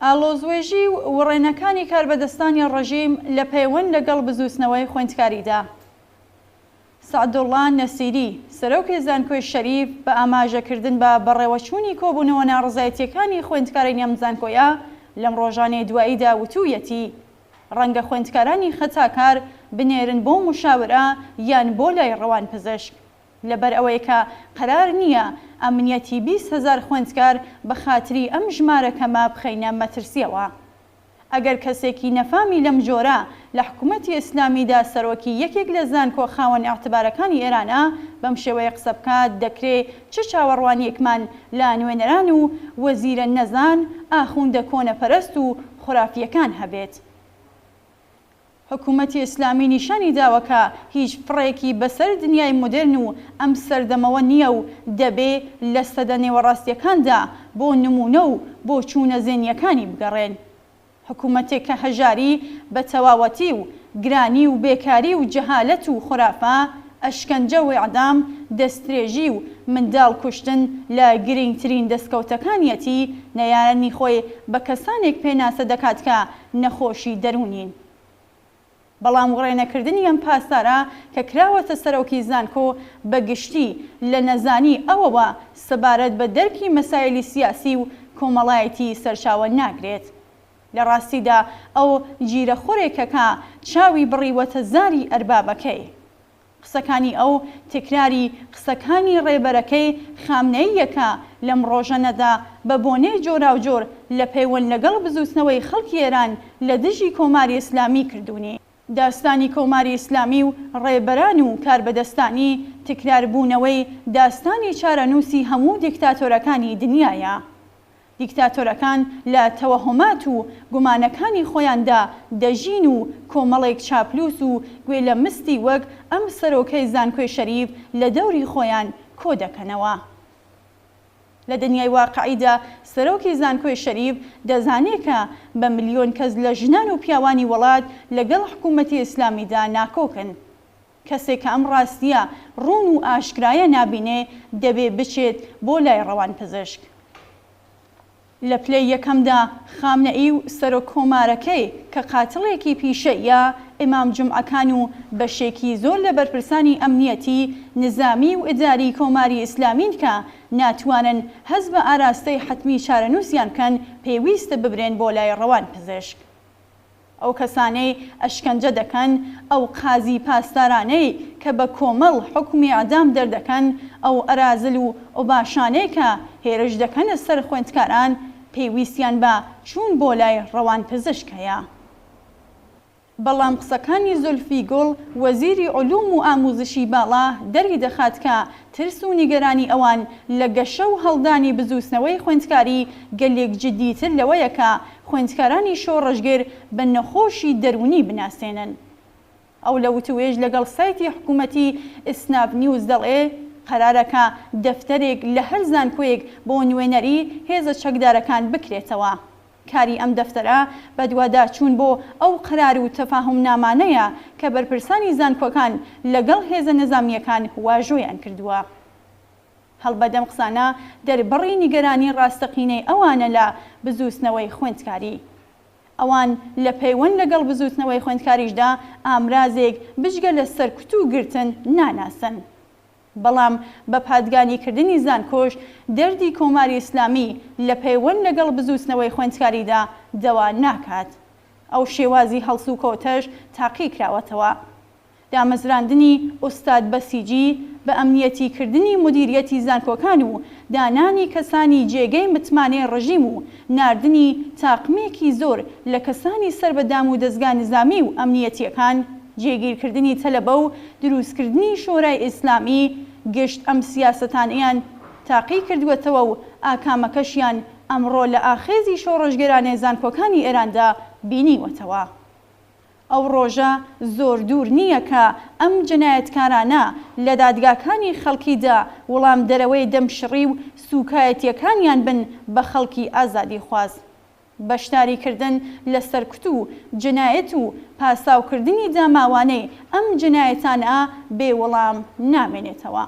ئاڵۆزوێژی و وڕێنەکانی کاربەدەستانی ڕەژیم لە پەیوەند لەگەڵ بزووسنەوەی خوێندکاریدا. سەعدوڵڵا نەسیری سەرۆکی زانکۆی شەریف بە ئاماژەکردن بە بەڕێوەچوونی کۆبوونەوە ناڕزایەتیەکانی خوێندکارانی ئەم زانکۆیە لەم ڕۆژانەی دواییدا وتوویەتی ڕەنگە خوێندکارانی خەتاکار بنێرن بۆ مشاورە یان بۆ لای ڕەوان پزیشک، لەبەر ئەوەی کە قەرار نییە ئەمنیەتی 20,000 خوێندکار بە خاتری ئەم ژمارەکەمە بخەینە مەترسیەوە. ئەگەر کەسێکی نەفامی لەم جۆرە لە حکوومەتی ئیسلامیدا سەرۆکی یەکێک لە زانکۆ خاوەن ئاعتبارەکانی ئێرانە بەم شێوەیە قسە بکات، دەکرێت چ چاوەڕوانیەکمان لە نوێنەران و وەزیرە نەزان، ئاخووندە کۆنەپەرست و خورافیەکان هەبێت. حکوومەتی ئیسلامی نیشانی داوە کە هیچ فڕێکی بەسەر دنیای مدرن و ئەم سەردەمەوە نییە و دەبێ لە سەدە نێوەڕاستیەکاندا بۆ نمونە و بۆ چوونە زێنیەکانی بگەڕێن. حکوومەتێک کە هەژاری بە تەواوەتی و گرانی و بێکاری و جەهالەت و خورافە، ئەشکەنجە و ئیعدام، دەستدرێژی و منداڵ کوشتن لە گرنگترین دەستکەوتەکانیەتی نەیارەنی خۆی بە کەسانێک پێناسە دەکات کە نەخۆشی دەرونین. بەڵام وڕێنەکردنی ئەم پاسارە کە کراوەتە سەرۆکی زانکۆ بەگشتی لە نەزانی ئەوەوە سەبارەت بە دەرکی مەسایلی سیاسی و کۆمەڵایەتی سەرچاوە ناگرێت. لە ڕاستیدا ئەو گیرەخۆرێکە کە چاوی بڕیوەتە زاری ئەربابەکەی. قسەکانی ئەو تکراری قسەکانی ڕێبەرەکەی خامنەییەکە لەم ڕۆژەنەدا بە بۆنەی جۆرا و جۆر لە پەیوەند لەگەڵ بزووسنەوەی خەڵکی ئێران لە دژی کۆماری ئیسلامی کردوونی. داستانی کۆماری ئیسلامی و ڕێبەران و کاربەدەستانی تکراربوونەوەی داستانی چارەنووسی هەموو دیکتاتۆرەکانی دنیایە. دیکتاتۆرەکان لە تەوەهمات و گومانەکانی خۆیاندا دەژین و کۆمەڵێک چاپلوس و گوێ لە مستی وەک ئەم سەرۆکەی زانکۆی شەریف لە دەوری خۆیان کۆ دەکەنەوە. لە دنیای واقعیدا سەرۆکی زانکۆی شەریف دەزانێت کە بە ملیۆن کەس لە ژنان و پیاوانی وڵات لەگەڵ حکوومەتی ئیسلامیدا ناکۆکن. کەسێک کە ئەم ڕاستیە ڕوون و ئاشکرایە نابینێ دەبێ بچێت بۆ لای ڕەوان پزیشک. لە پلەی یەکەمدا خامنەئی و سەرۆک کۆمارەکەی کە قاتڵێکی پیشەیە ئیمام جومعەکان و بەشێکی زۆر لە بەرپرسانی ئەمنیەتی نظامی و ئیداری کۆماری ئیسلامین کە ناتوانن هەست بە ئاراستەی حتمی چارەنووسیان بکەن پێویستە ببرێن بۆ لای ڕەوان پزیشک. ئەو کەسانەی ئەشکەنجە دەکەن، ئەو قازی پاسدارانەی کە بە کۆمەڵ حکمی ئەعدام دەردەکەن، ئەو ئەرازل و ئۆباشانەی کە هێرش دەکەنە سەر خوێندکاران پێویستیان بە چوون بۆ لای ڕەوان پزیشکەیە. بەڵام قسەکانی زولفی گوڵ وەزیری عولوم و ئاموزشی باڵا دەری دەخات کە ترس و نیگەرانی ئەوان لە گەشە و هەڵدانی بزووسنەوەی خوێندکاری گەلێک جددیتر لەوەیە کە خوێندکارانی شۆڕەشگەر بە نەخۆشی دەرونی بناسێنن. ئەو لە وتوێژ لەگەڵ سایتی حکوومەتی ئسناب نیوز دەڵێ قەرارەکە دەفتەرێک لە هەر زانکۆیەک بۆ نوێنەری هێزە چەکدارەکان بکرێتەوە. کاری ئەم دەفتەرە بە دوادا چوون بۆ ئەو قەرار و تەفاهم نامانەیە کە بەرپرسانی زانکۆکان لەگەڵ هێزە نەزامیەکان واژۆیان کردووە. هەڵبەدەم قسانە دەربڕی نیگەرانی ڕاستەقینەی ئەوانە لە بزووسنەوەی خوێندکاری. ئەوان لە پەیوەند لەگەڵ بزووسنەوەی خوێندکاریشدا ئامرازێک بجگە لە سەرکوت و گرتن ناناسن. بەڵام بە پادگانیکردنی زانکۆش دەردی کۆماری ئیسلامی لە پەیوەند لەگەڵ بزووسنەوەی خوێندکاریدا دەوا ناکات. ئەو شێوازی هەڵس و کۆتەش تاقی کراوەتەوە. دامەزراندنی ئوستاد بەسیجی بە ئەمنیەتیکردنی مدیریەتی زانکۆکان و دانانی کەسانی جێگەی متمانەی ڕژیم و ناردنی تاقمێکی زۆر لە کەسانی سەربەدام و دەستگا نظامی و ئەمنیەتیەکان، جێگیرکردنی تەلەبە و دروستکردنی شۆرای ئیسلامی، گشت ئەم سیاسەتانیان تاقی کردووەتەوە و ئاکامەکەشیان ئەمڕۆ لە ئاخێزی شۆڕەشگەرانەی زانکۆکانی ئێراندا بینیوەتەوە. ئەو ڕۆژە زۆر دوور نییە کە ئەم جنایەتکارانە لە دادگاکانی خەڵکیدا وەڵام دەرەوەی دەمشڕی و سوکایەتیەکانیان بن بە خەڵکی ئازادی خواز. بەشداریکردن لە سەرکوت و جنایەت و پاساوکردنی داماوانەی ئەم جنایەتانە بێوەڵام نامێنێتەوە.